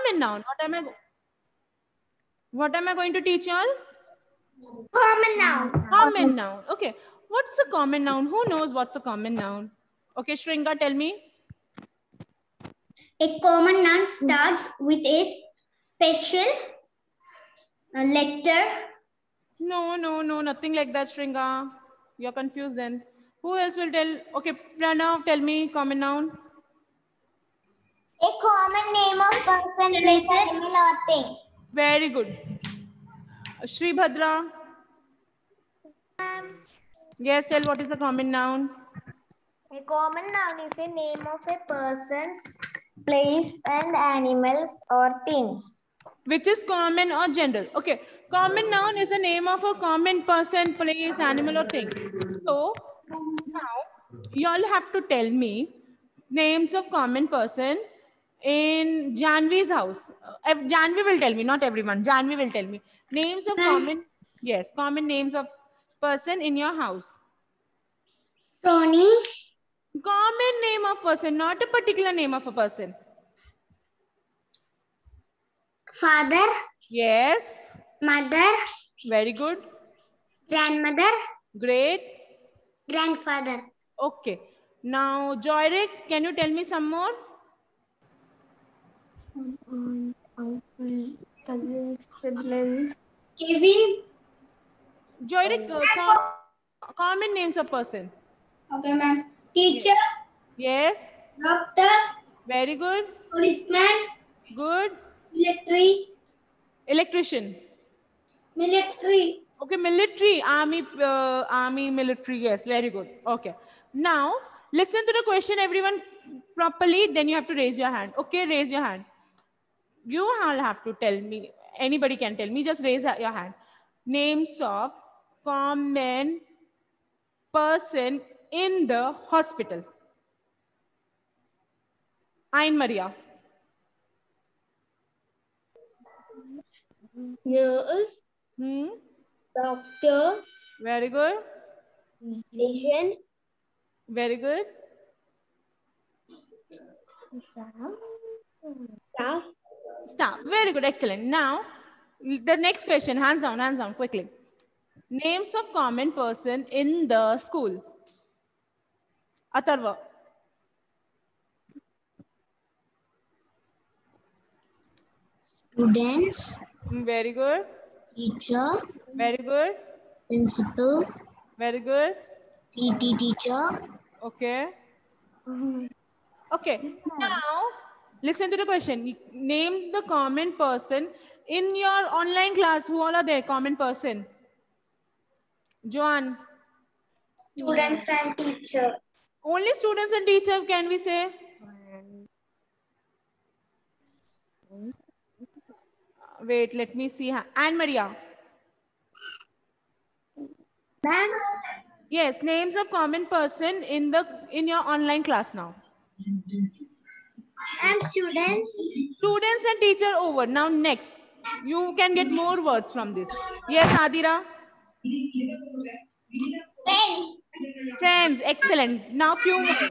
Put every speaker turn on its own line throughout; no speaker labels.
Common noun. What am I going to teach you all?
Common noun.
Common noun. Okay. What's a common noun? Who knows what's a common noun? Okay, Shringa, tell me.
A common noun starts with a special letter.
No, nothing like that, Shringa. You're confused then. Who else will tell? Okay, Pranav, tell me common noun.
A common name of person, place, animal, or thing.
Very good. Shri Bhadra. Yes, tell what is a common noun.
A common noun is a name of a person, place, and animals or things.
Which is common or general. Okay, common noun is the name of a common person, place, animal, or thing. So now you all have to tell me names of common person in Janvi's house. Janvi will tell me, not everyone. Janvi will tell me names of common. Yes, common names of person in your house.
Tony.
Common name of person, not a particular name of a person.
Father.
Yes.
Mother.
Very good.
Grandmother.
Great.
Grandfather.
Okay. Now, Joyrik, can you tell me some more?
Uncle, cousins, siblings.
Kevin.
Joyrik, common names of person.
Okay, ma'am. Teacher.
Yes.
Doctor.
Very good.
Policeman.
Good.
Military.
Electrician.
Military.
Okay, military, army, military. Yes, very good. Okay. Now, listen to the question, everyone, properly. Then you have to raise your hand. Okay, raise your hand. You all have to tell me. Anybody can tell me. Just raise your hand. Names of common person in the hospital. Ain Maria.
Nurse. Doctor.
Very good.
Patient.
Very good.
Staff.
Stop. Very good. Excellent. Now, the next question. Hands down, quickly. Names of common person in the school. Atharva.
Students.
Very good.
Teacher.
Very good.
Principal.
Very good.
PT teacher.
Okay. Okay. Now, listen to the question. Name the common person in your online class. Who all are there? Common person. Joan.
Students and teacher.
Only students and teacher, can we say? Wait, let me see. Anne Maria.
Ma'am.
Yes, names of common person in your online class now.
And students.
Students and teacher over. Now next. You can get more words from this. Yes, Adira.
Friend.
Friends, excellent. Now few more.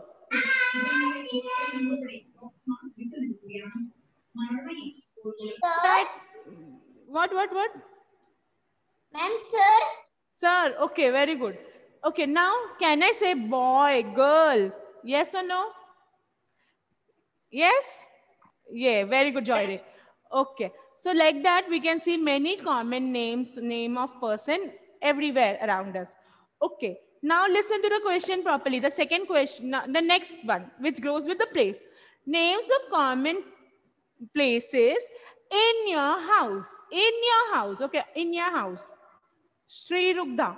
Sir.
What?
Ma'am, sir.
Sir, okay, very good. Okay, now can I say boy, girl? Yes or no? Yes? Yeah, very good, Joyre. Okay, so like that we can see many common names, name of person everywhere around us. Okay, now listen to the question properly. The second question, the next one, which goes with the place. Names of common places in your house. In your house, okay, in your house. Sri Rugdha.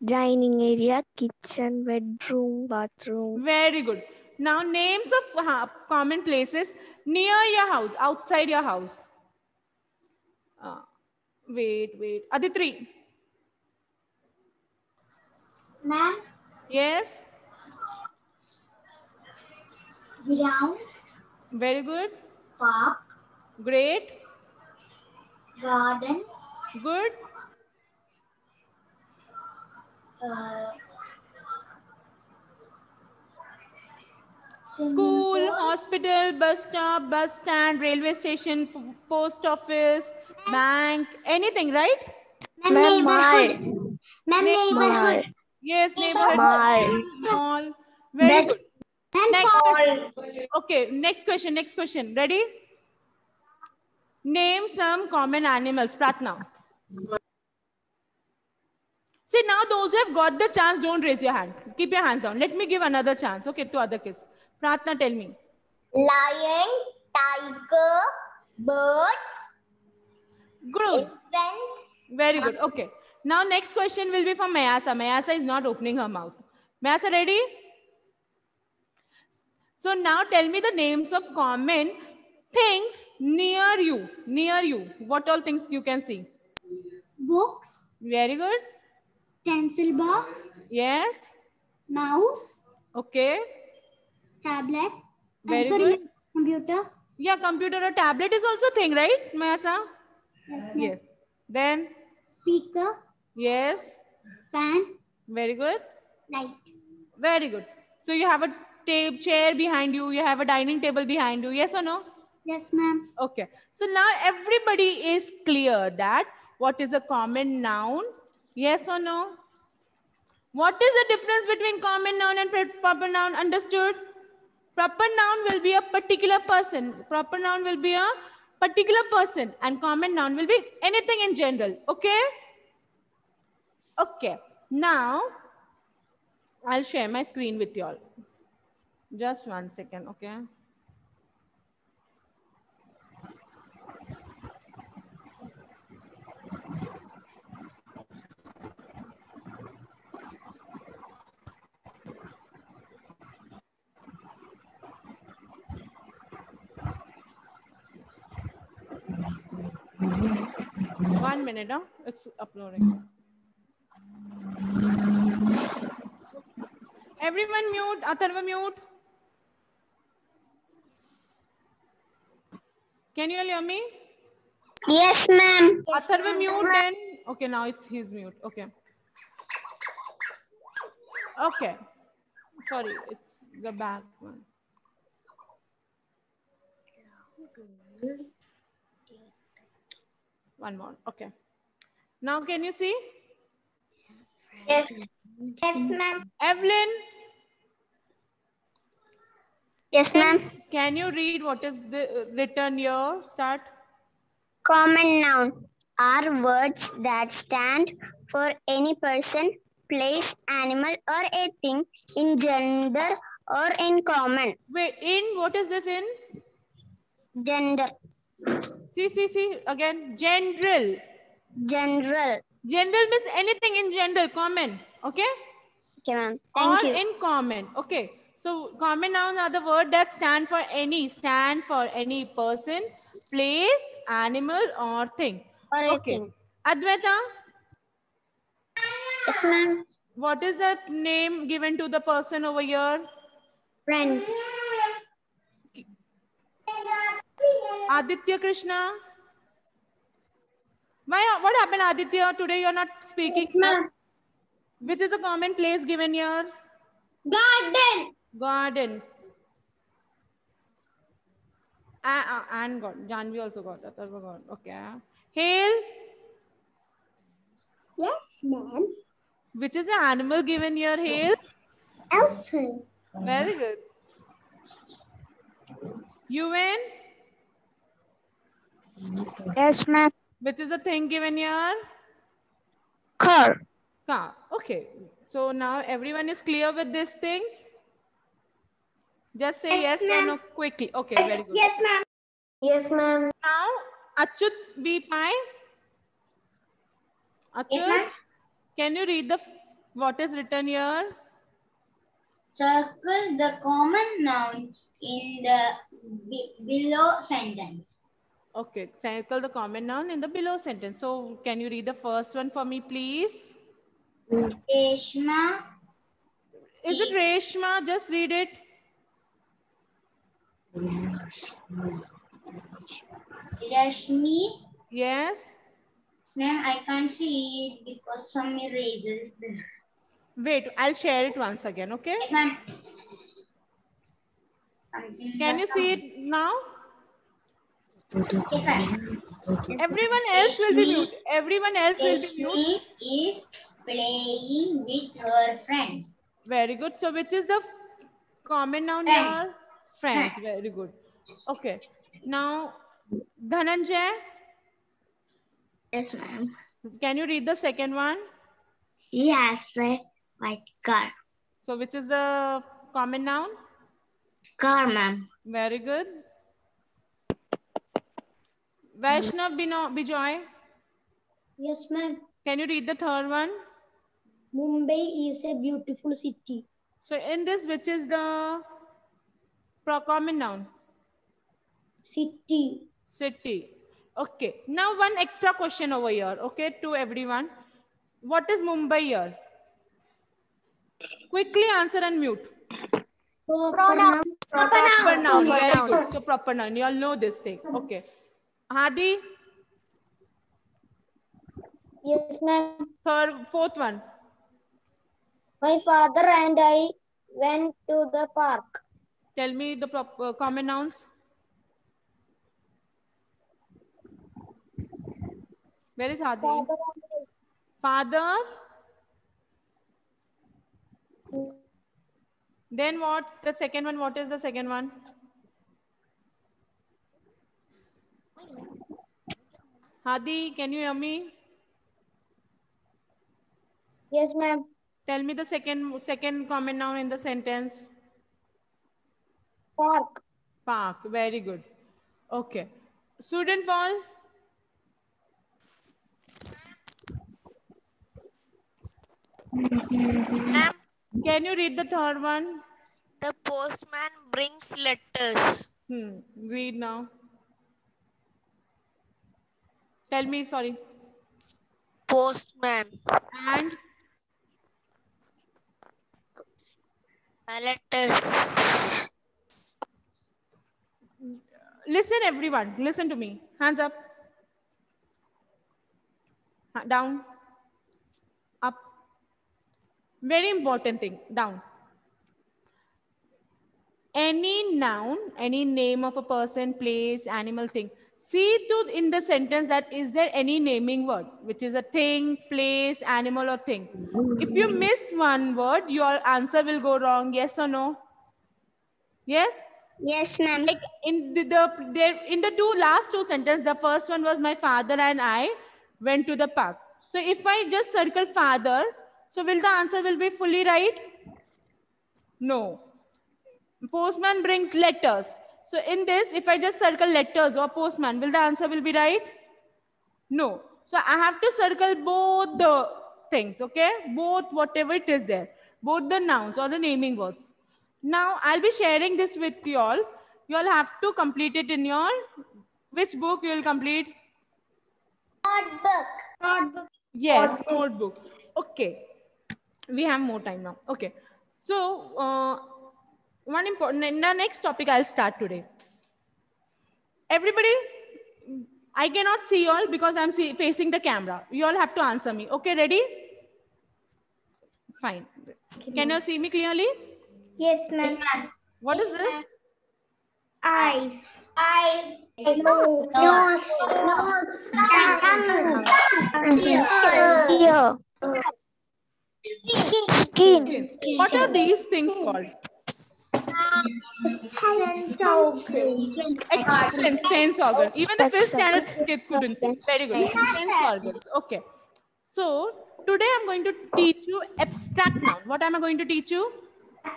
Dining area, kitchen, bedroom, bathroom.
Very good. Now names of common places near your house, outside your house. Wait. Aditri.
Ma'am.
Yes.
Ground.
Very good.
Park.
Great.
Garden.
Good. School, hospital, bus stop, bus stand, railway station, post office, bank, anything, right?
Ma'am,
Neighborhood. Ma'am,
my.
Yes, neighborhood,
My.
mall. Very good. Next.
Mall.
Okay, next question, next question. Ready? Name some common animals. Pratna. See, now those who have got the chance, don't raise your hand. Keep your hands down. Let me give another chance, okay, to other kids. Pratna, tell me.
Lion, tiger, birds,
Good.
elephant.
Very good. Okay. Now next question will be from Mayasa. Mayasa is not opening her mouth. Mayasa, ready? So now tell me the names of common things near you. Near you. What all things you can see?
Books,
Very good.
pencil box,
Yes.
mouse,
Okay.
tablet.
Very good.
Computer.
Yeah, computer or tablet is also thing, right, Mayasa?
Yes,
Yes. Then,
Speaker,
yes.
fan,
Very good.
light.
Very good. So you have a chair behind you. You have a dining table behind you. Yes or no?
Yes, ma'am.
Okay. So now everybody is clear that what is a common noun? Yes or no? What is the difference between common noun and proper noun? Understood? Proper noun will be a particular person. Proper noun will be a particular person. And common noun will be anything in general. Okay? Okay. Now, I'll share my screen with you all. Just 1 second, okay? One minute, huh? It's uploading. Everyone mute. Atharva mute. Can you all hear me?
Yes, ma'am.
Atharva mute then. Okay, now it's his mute. Okay. Okay. Sorry, it's the back one. One more. Okay. Now can you see?
Yes. Yes, ma'am.
Evelyn,
Yes, ma'am.
can you read what is the written here? Start.
Common noun are words that stand for any person, place, animal, or a thing in gender or in common.
Wait, in, what is this in?
Gender.
See, again, general.
General.
General means anything in general, common, okay?
Okay, ma'am. Thank
Or
you.
in common, okay. So common nouns are the word that stand for any person, place, animal, or thing.
Or a
Okay.
thing.
Advaita,
Yes, ma'am.
what is the name given to the person over here?
Friends.
Aditya Krishna. Why? What happened, Aditya? Today you're not speaking.
Yes, ma'am.
Which is the common place given here?
Garden.
Garden. And God. Janvi also got that. Okay. Hail.
Yes, ma'am.
Which is the animal given here? Hail.
Elephant.
Very good. UN.
Yes, ma'am.
Which is the thing given here?
Car.
Car. Okay. So now everyone is clear with these things? Just say yes or no quickly. Okay, very good.
Yes, ma'am. Yes, ma'am.
Now, Achut B. Pai.
Yes,
Achut,
ma'am.
can you read what is written here?
Circle the common noun in the below sentence.
Okay, circle the common noun in the below sentence. So, can you read the first one for me, please?
Reshma.
Is it Reshma? Just read it.
Rashmi.
Yes.
Ma'am, I can't see it because some erasers there.
Wait, I'll share it once again, okay?
Yes, ma'am.
Can you see it now?
Yes, ma'am.
Everyone else will be mute. Everyone else will be mute.
Rashmi is playing with her friend.
Very good. So which is the common noun here? Friends. Very good. Okay. Now, Dhananjay,
Yes, ma'am.
can you read the second one?
She has a white car.
So which is the common noun?
Car, ma'am.
Very good. Vaishnav Bijoy,
Yes, ma'am.
can you read the third one?
Mumbai is a beautiful city.
So in this, which is the common noun?
City.
City. Okay. Now one extra question over here. Okay, to everyone. What is Mumbai here? Quickly answer and mute.
Pronoun.
Proper noun. Very good. So proper noun. You all know this thing. Okay. Hadi,
Yes, ma'am.
fourth one.
My father and I went to the park.
Tell me the common nouns. Where is Hadi? Father. Then what? The second one. What is the second one? Hadi, can you hear me?
Yes, ma'am.
Tell me the second common noun in the sentence.
Park.
Park. Very good. Okay. Student Paul.
Ma'am,
Can you read the third one?
the postman brings letters.
Read now. Tell me, sorry.
Postman.
And
Letters.
listen, everyone. Listen to me. Hands up. Down. Up. Very important thing. Down. Any noun, any name of a person, place, animal, thing. See to in the sentence that is there any naming word, which is a thing, place, animal, or thing. If you miss one word, your answer will go wrong. Yes or no? Yes?
Yes, ma'am.
Like in the last two sentences, the first one was my father and I went to the park. So if I just circle father, so will the answer will be fully right? No. Postman brings letters. So in this, if I just circle letters or postman, will the answer will be right? No. So I have to circle both the things, okay? Both whatever it is there. Both the nouns or the naming words. Now I'll be sharing this with you all. You all have to complete it in your, which book you will complete?
Notebook.
Yes, notebook. Okay. We have more time now. Okay. So, one important, the next topic I'll start today. Everybody, I cannot see you all because I'm facing the camera. You all have to answer me. Okay, ready? Fine. Can you see me clearly?
Yes, ma'am.
What is this?
Eyes.
Nose.
Ear. Skin.
What are these things called? Excellent. Sense organ. Even the fifth standard kids couldn't say. Very good. Sense organs. Okay. So today I'm going to teach you abstract noun. What am I going to teach you?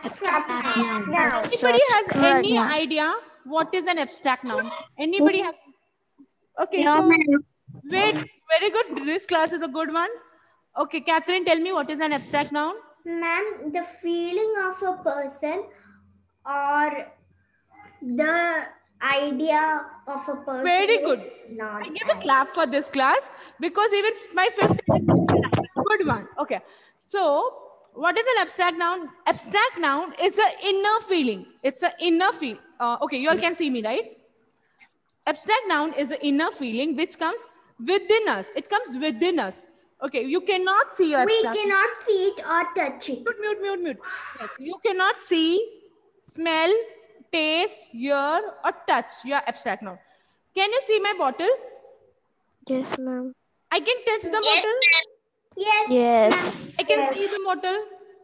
Anybody has any idea what is an abstract noun? Anybody has? Okay.
No,
So
ma'am.
wait. Very good. This class is a good one. Okay, Catherine, tell me what is an abstract noun?
Ma'am, the feeling of a person or the idea of a person.
Very good.
Not
I give a clap for this class because even my fifth standard, good one. Okay. So what is an abstract noun? Abstract noun is an inner feeling. It's an inner feel. Okay, you all can see me, right? Abstract noun is an inner feeling which comes within us. It comes within us. Okay, you cannot see your
we
abstract.
cannot see it or touch it.
Mute. Yes, you cannot see, smell, taste, hear, or touch your abstract noun. Can you see my bottle?
Yes, ma'am.
I can touch the bottle.
Yes.
I can see the bottle.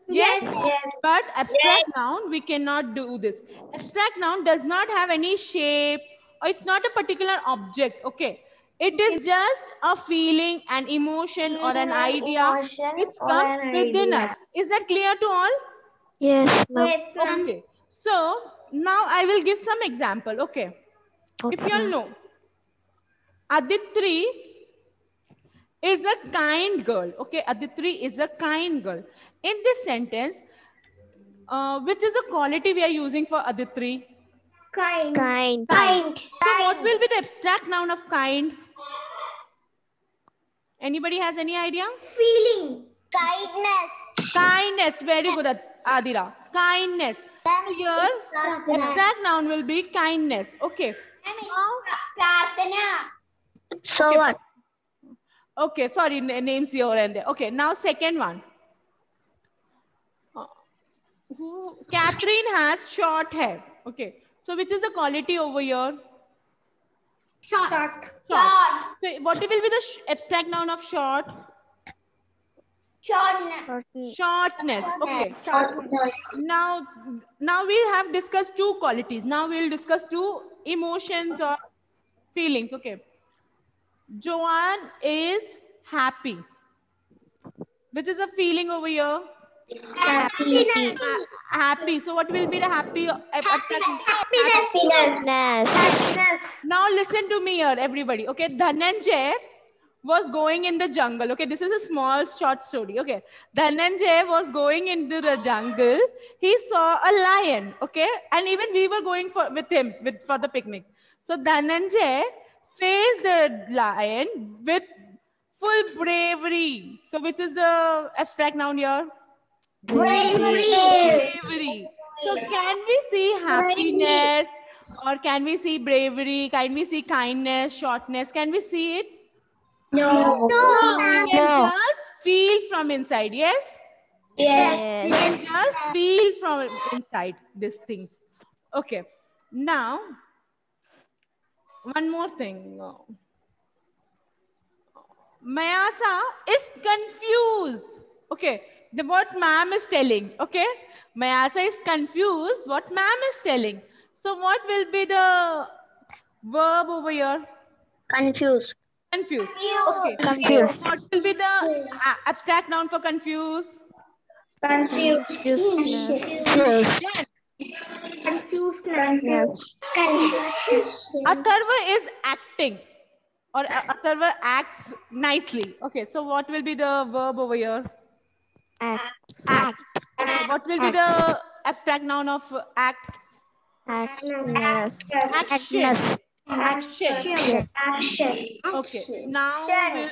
Yes. But abstract noun, we cannot do this. Abstract noun does not have any shape, or it's not a particular object. Okay. It is just a feeling, an emotion, or an idea which comes within us. Is that clear to all?
Yes, ma'am.
Okay. So now I will give some example. Okay. If you all know, Aditri is a kind girl. Okay, Aditri is a kind girl. In this sentence, which is the quality we are using for Aditri?
Kind.
Kind.
So what will be the abstract noun of kind? Anybody has any idea?
Feeling.
Kindness. Very good, Adira. Kindness. So here, abstract noun will be kindness. Okay.
So what?
Okay, sorry, names here and there. Okay, now second one. Catherine has short hair. Okay, so which is the quality over here?
Short.
So what will be the abstract noun of short? Shortness. Okay. Now we have discussed two qualities. Now we'll discuss two emotions or feelings. Okay. Joanne is happy. Which is a feeling over here? Happy. So what will be the happy?
Happiness.
Now listen to me here, everybody. Okay, Dhananjay was going in the jungle. Okay, this is a small short story. Okay, Dhananjay was going into the jungle. He saw a lion. Okay, and even we were going with him for the picnic. So Dhananjay faced the lion with full bravery. So which is the abstract noun here? Bravery. So can we see happiness, or can we see bravery? Can we see kindness, shortness? Can we see it?
No.
We can just feel from inside. Yes? We can just feel from inside these things. Okay. Now, one more thing. Mayasa is confused. Okay. What ma'am is telling. Okay. Mayasa is confused what ma'am is telling. So what will be the verb over here?
Confused.
Confused. Okay.
Confused.
What will be the abstract noun for confused?
Confusedness.
Atharva is acting, or Atharva acts nicely. Okay. So what will be the verb over here?
Act.
What will be the abstract noun of act?
Actness.
Action. Okay. Now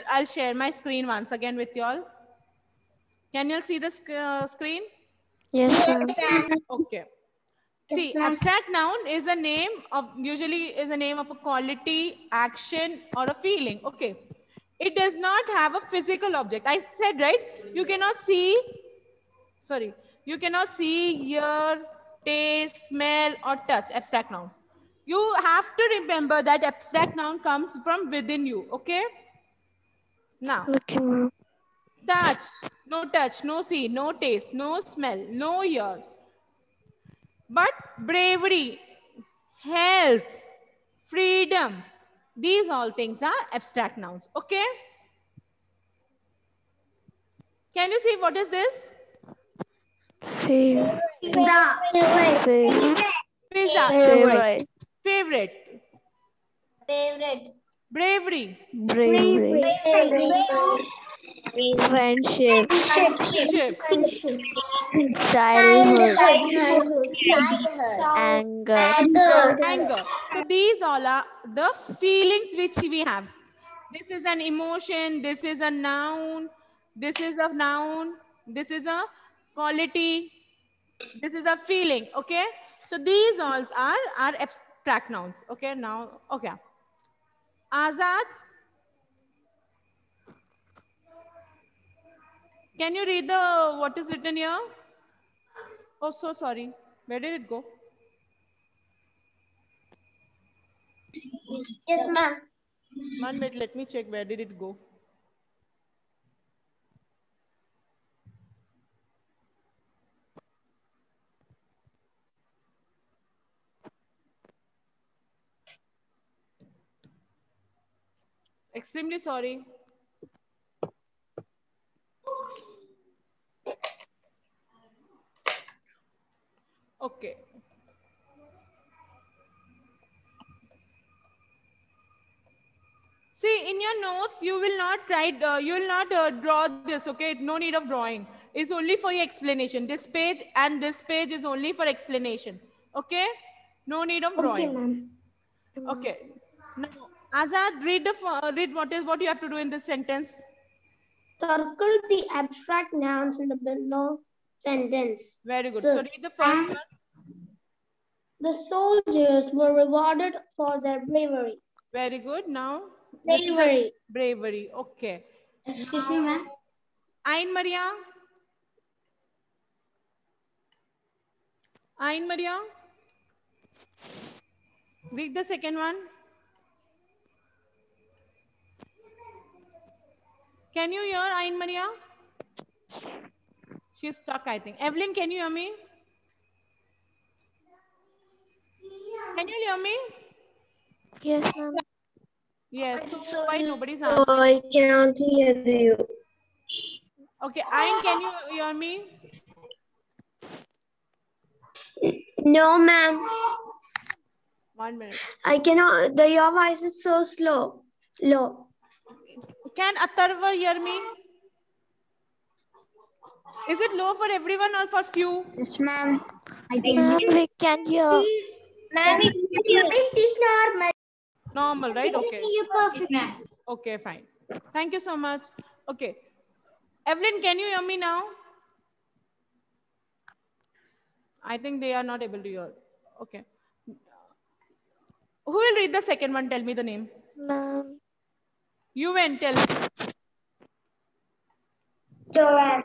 I'll share my screen once again with you all. Can you see the screen?
Yes, ma'am.
Okay. See, abstract noun is a name of, usually is a name of a quality, action, or a feeling. Okay. It does not have a physical object. I said, right? You cannot see, you cannot see, hear, taste, smell, or touch abstract noun. You have to remember that abstract noun comes from within you. Okay. Now,
Okay, ma'am.
touch, no see, no taste, no smell, no hear. But bravery, health, freedom, these all things are abstract nouns. Okay? Can you see what is this?
Favorite.
Pizza.
Favorite.
Bravery.
Friendship.
Friendship.
Childhood. Anger.
Anger. So these all are the feelings which we have. This is an emotion. This is a noun. This is a noun. This is a quality. This is a feeling. Okay. So these all are abstract nouns. Okay. Now, okay. Azad, can you read what is written here? Oh, so sorry. Where did it go?
Yes, ma'am.
1 minute, let me check where did it go. Extremely sorry. Okay. See, in your notes, you will not write, you will not draw this, okay? No need of drawing. It's only for your explanation. This page and this page is only for explanation, okay? No need of drawing.
Okay, ma'am.
Okay. Now, Azad, read what you have to do in this sentence.
Circle the abstract nouns in the below sentence.
Very good. So read the first one.
The soldiers were rewarded for their bravery.
Very good. Now,
Bravery.
bravery. Okay.
Excuse me, ma'am.
Ain Maria. Ain Maria. Read the second one. Can you hear Ain Maria? She's stuck, I think. Evelyn, can you hear me? Can you hear me?
Yes, ma'am.
Yes. So why nobody's answering?
I can't hear you.
Okay, Ain, can you hear me?
No, ma'am.
1 minute.
I cannot. Your voice is so slow. Low.
Can Atharva hear me? Is it low for everyone or for few?
Yes, ma'am. I
Ma'am, we can hear.
Ma'am,
It is normal.
Normal, right? Okay.
Yes, ma'am.
Okay, fine. Thank you so much. Okay. Evelyn, can you hear me now? I think they are not able to hear. Okay. Who will read the second one? Tell me the name.
Ma'am,
You went, tell me.
Joanne.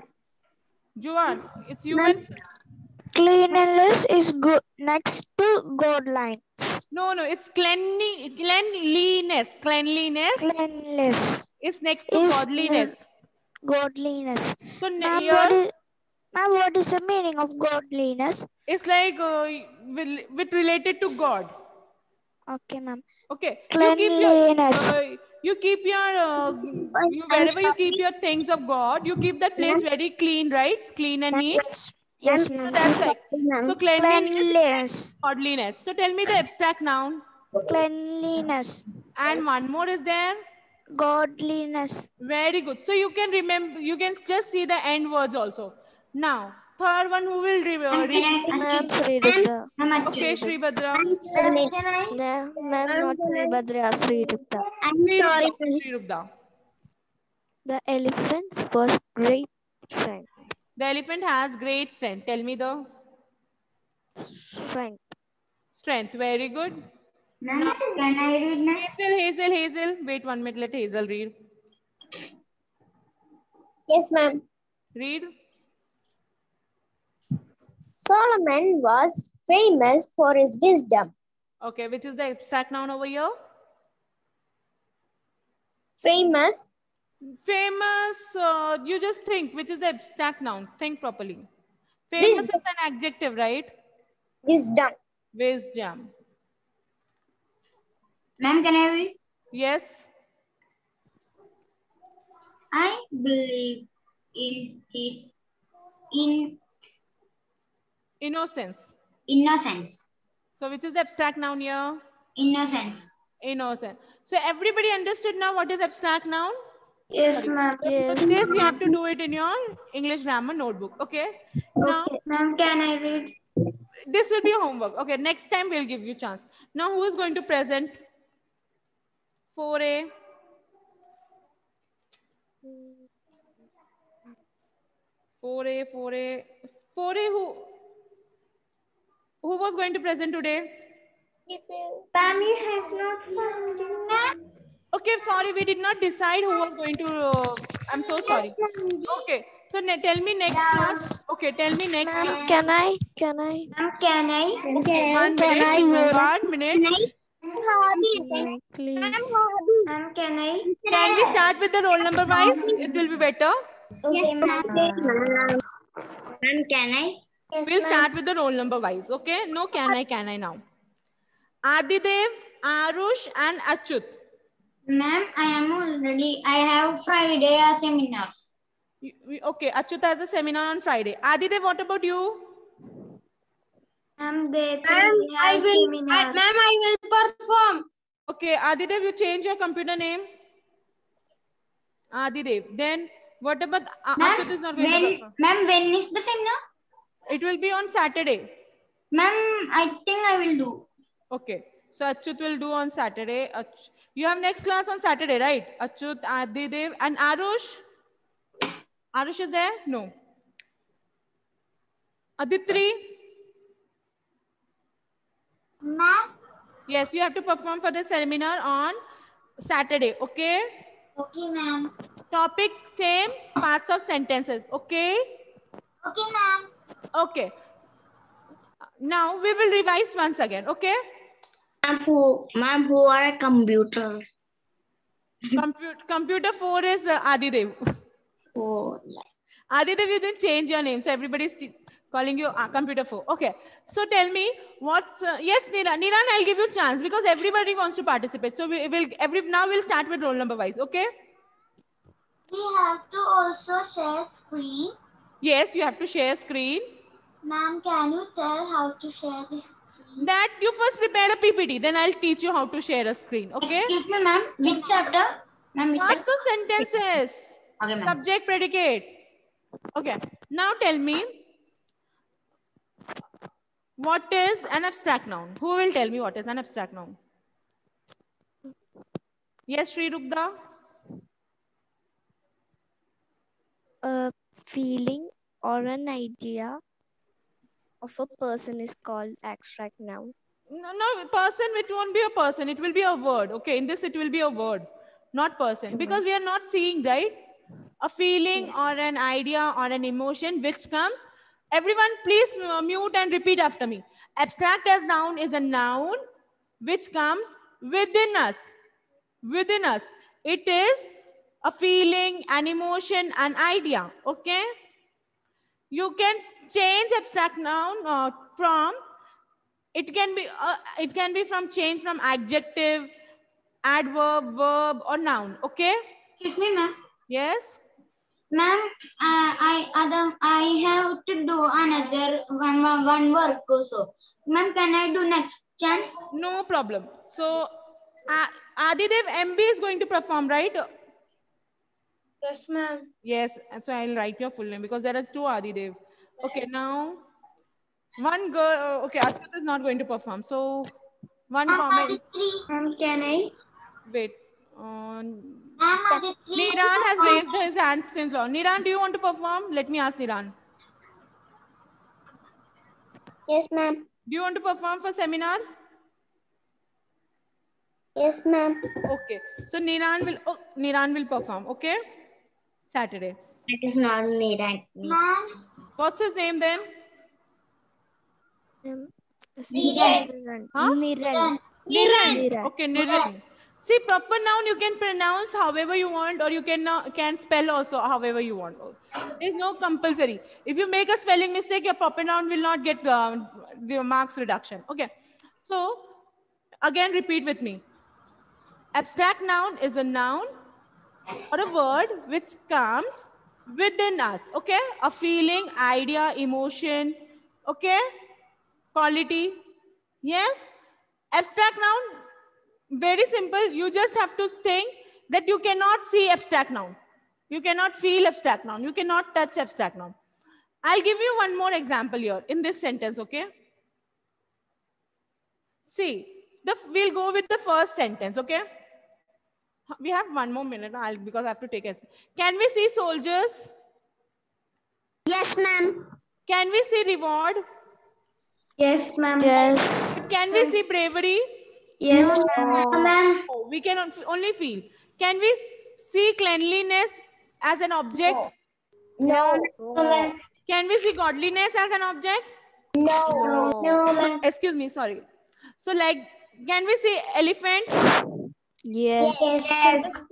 Juan, it's you and...
cleanliness is good next to God line.
No, it's cleanliness. Cleanliness
Cleanliness
is next to
is
godliness.
godliness.
So
Ma'am,
here
what is the meaning of godliness?
it's like with related to God.
Okay, ma'am.
Okay.
Cleanliness.
You keep your wherever you keep your things of God, you keep that place very clean, right? Clean and neat.
Yes,
So
ma'am.
that's like so cleanliness,
Cleanliness.
godliness. So tell me the abstract noun.
Cleanliness.
And one more is there.
Godliness.
Very good. So you can remember, you can just see the end words also. Now, third one, who will read?
Ma'am, Sridutta.
Okay, Shri Bhadra.
Ma'am, not Sribhadra, Sridutta.
Shri Rupda.
The elephants was great strength.
The elephant has great strength. Tell me the
Strength.
strength. Very good.
Ma'am, can I read next?
Hazel. Wait 1 minute. Let Hazel read.
Yes, ma'am.
Read.
Solomon was famous for his wisdom.
Okay, which is the abstract noun over here?
Famous.
Famous, you just think, which is the abstract noun? Think properly. Famous is an adjective, right?
Wisdom.
Wisdom.
Ma'am, can I read?
Yes.
I believe in his
Innocence.
innocence.
So which is the abstract noun here?
Innocence.
Innocent. So everybody understood now what is abstract noun?
Yes, ma'am.
So this you have to do it in your English grammar notebook. Okay. Now,
Ma'am, can I read?
this will be your homework. Okay. Next time we'll give you chance. Now who is going to present? 4A. 4A. Who was going to present today?
Pammy has not found it.
Okay, sorry, we did not decide who was going to. I'm so sorry. Okay, so tell me next class. Okay, tell me next class.
Can I?
Ma'am, can I?
Okay, 1 minute.
Can I?
1 minute.
Please.
Ma'am, can I?
Can we start with the roll number wise? It will be better.
Yes, ma'am.
Ma'am, can I?
Yes,
We'll
ma'am.
start with the roll number wise. Okay. No can I now. Adidev, Arush, and Achyut.
Ma'am, I have Friday a seminar.
Okay. Achyut has a seminar on Friday. Adidev, what about you?
Ma'am, they
Ma'am, I will perform.
Okay. Adidev, you change your computer name. Adidev. Then what about Achyut is not going to perform?
Ma'am, when is the seminar?
It will be on Saturday.
Ma'am, I think I will do.
Okay. So Achyut will do on Saturday. You have next class on Saturday, right? Achyut, Adidev, and Arush. Arush is there? No. Aditri?
Ma'am.
Yes, you have to perform for the seminar on Saturday. Okay.
Okay, ma'am.
Topic same, parts of sentences. Okay.
Okay, ma'am.
Okay. Now we will revise once again. Okay.
Ma'am, who are a computer?
Computer 4 is Adidev.
Oh,
Adidev, you didn't change your name, so everybody is calling you computer 4. Okay. So tell me what's yes, Niran, I'll give you a chance because everybody wants to participate. So now we'll start with roll number wise. Okay.
We have to also share screen.
Yes, you have to share screen.
Ma'am, can you tell how to share this screen?
That you first prepare a PPT, then I'll teach you how to share a screen. Okay.
Excuse me, ma'am. Which chapter? Ma'am,
Parts of sentences.
Okay, ma'am.
Subject, predicate. Okay. Now tell me, what is an abstract noun? Who will tell me what is an abstract noun? Yes, Sri Rugda.
A feeling or an idea of a person is called abstract noun.
No, person, it won't be a person. It will be a word. Okay, in this it will be a word, not person. Because we are not seeing, right? A feeling or an idea or an emotion which comes. Everyone, please mute and repeat after me. Abstract as noun is a noun which comes within us. Within us. It is a feeling, an emotion, an idea. Okay? You can change abstract noun from, it can be from change from adjective, adverb, verb, or noun. Okay?
Excuse me, ma'am.
Yes?
Ma'am, I have to do another one work also. Ma'am, can I do next chance?
No problem. So, Adidev MB is going to perform, right?
Yes, ma'am.
Yes. So, I'll write your full name because there are two Adidev. Okay, now, one girl, okay, Achyut is not going to perform. So, one comment.
Ma'am, can I?
Wait.
Ma'am,
Niran has raised his hand since long. Niran, do you want to perform? Let me ask Niran.
Yes, ma'am.
Do you want to perform for seminar?
Yes, ma'am.
Okay. So Niran will perform. Okay. Saturday.
it is not me, right?
Ma'am.
What's his name then?
Niran.
Huh?
Niran.
Niran. Okay, Niran. See, proper noun you can pronounce however you want, or you can spell also however you want. There's no compulsory. If you make a spelling mistake, your proper noun will not get the marks reduction. Okay. So again, repeat with me. Abstract noun is a noun or a word which comes within us. Okay, a feeling, idea, emotion. Okay, quality. Yes. Abstract noun. Very simple. You just have to think that you cannot see abstract noun. You cannot feel abstract noun. You cannot touch abstract noun. I'll give you one more example here in this sentence, okay? See, we'll go with the first sentence, okay? We have 1 more minute because I have to take a... Can we see soldiers?
Yes, ma'am.
Can we see reward?
Yes, ma'am.
Yes.
Can we see bravery?
Yes, ma'am.
No, we can only feel. Can we see cleanliness as an object?
No.
ma'am.
Can we see godliness as an object?
No.
No, ma'am.
Excuse me, sorry. So like Can we see elephant?
Yes.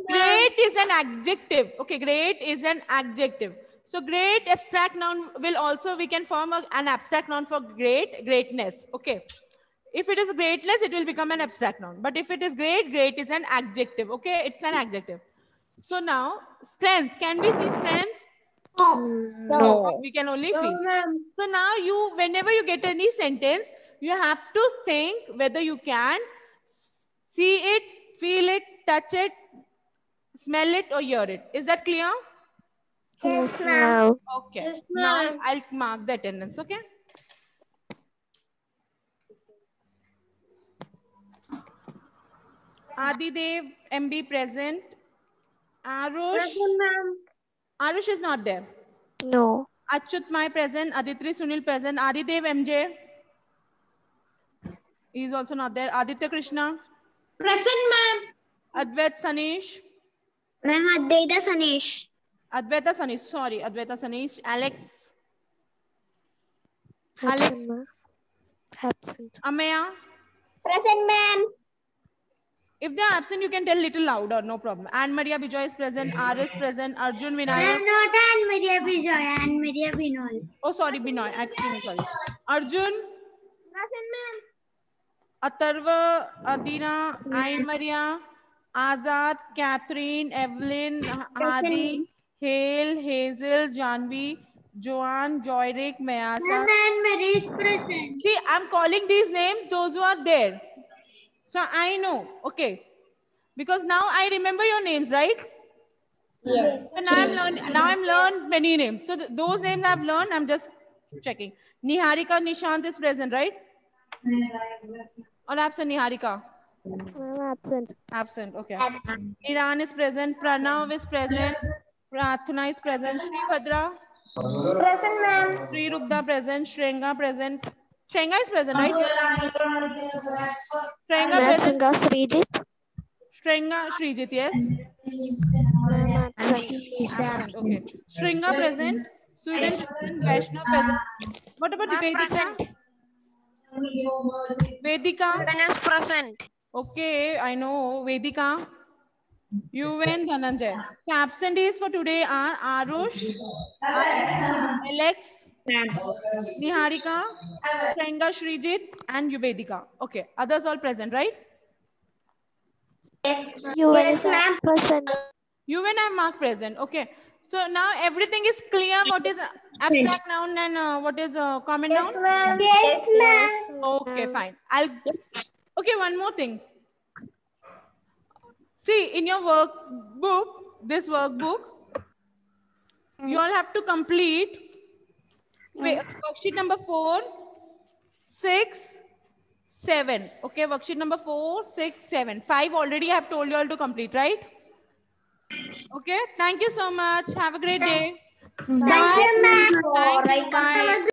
Great is an adjective. Okay, great is an adjective. So great abstract noun will also, we can form an abstract noun for great, greatness. Okay. If it is greatness, it will become an abstract noun. But if it is great, great is an adjective. Okay, it's an adjective. So now, strength. Can we see strength?
No.
We can only feel. So now you, whenever you get any sentence, you have to think whether you can see it, feel it, touch it, smell it, or hear it. Is that clear?
Yes, ma'am.
Okay.
Yes,
Now
ma'am.
I'll mark the attendance. Okay. Adidev, MB present. Arush.
Present, ma'am.
Arush is not there.
No.
Achyut Mai present. Aditri Sunil present. Adidev MJ. He is also not there. Aditya Krishna.
Present, ma'am.
Advait Sanish.
Ma'am, Advaita Sanesh.
Advaita Sanish. Sorry, Advaita Sanish. Alex.
Absent, ma'am. Absent.
Amaya.
Present, ma'am.
If they are absent, you can tell little louder. No problem. Anne Maria Bijoy is present. R is present. Arjun Vinayak.
Not Anne Maria Bijoy, Anne Maria Binoy.
Oh, sorry, Binoy. Extremely sorry. Arjun.
Present, ma'am.
Atharva, Adina, Ain Maria, Azad, Catherine, Evelyn, Hadi, Hale, Hazel, Janvi, Joanne, Joyrik, Mayasa.
Anne Maria is present.
See, I'm calling these names, those who are there. So I know, okay. Because now I remember your names, right?
Yes.
So now I'm learned many names. So those names I've learned, I'm just checking. Niharika Nishant is present, right? Or absent, Niharika?
Ma'am, absent.
Absent, okay. Iran is present. Pranav is present. Prathna is present. Shribhadra.
Present, ma'am.
Sri Rugda present. Shrenga present. Shrenga is present, right? Shrenga
Ma'am,
present.
Sangha Srijit.
Shrenga, Srijit, yes.
Ma'am, absent.
Absent, okay. Shringa present. Sweden present. Vaishnav present. What about the Vedika? Vedika?
Is present.
Okay, I know. Vedika. UN Dhananjay. So absentees for today are Arush, Alex, Niharika, Shrenga Srijit, and Vedika. Okay, others all present, right?
UN is present.
UN I mark present. Okay. So now everything is clear. What is abstract noun and what is common noun?
Yes, ma'am.
Okay, fine. Okay, one more thing. See, in your workbook, this workbook, you all have to complete worksheet number 4, 6, 7. Okay, worksheet number 4, 6, 7. 5 already I have told you all to complete, right? Okay, thank you so much. Have a great day.
Thank you, ma'am.
Thank you. Bye.